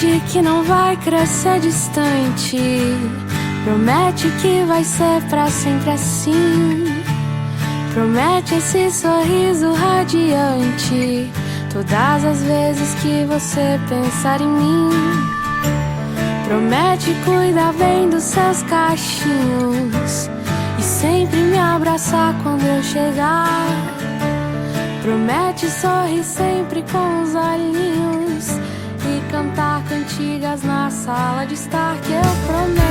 Promete que não vai crescer distante. Promete que vai ser pra sempre assim. Promete esse sorriso radiante todas as vezes que você pensar em mim. Promete cuidar bem dos seus cachinhos e sempre me abraçar quando eu chegar. Promete sorrir sempre com os olhinhos e cantar cantigas na sala de estar, que eu prometo.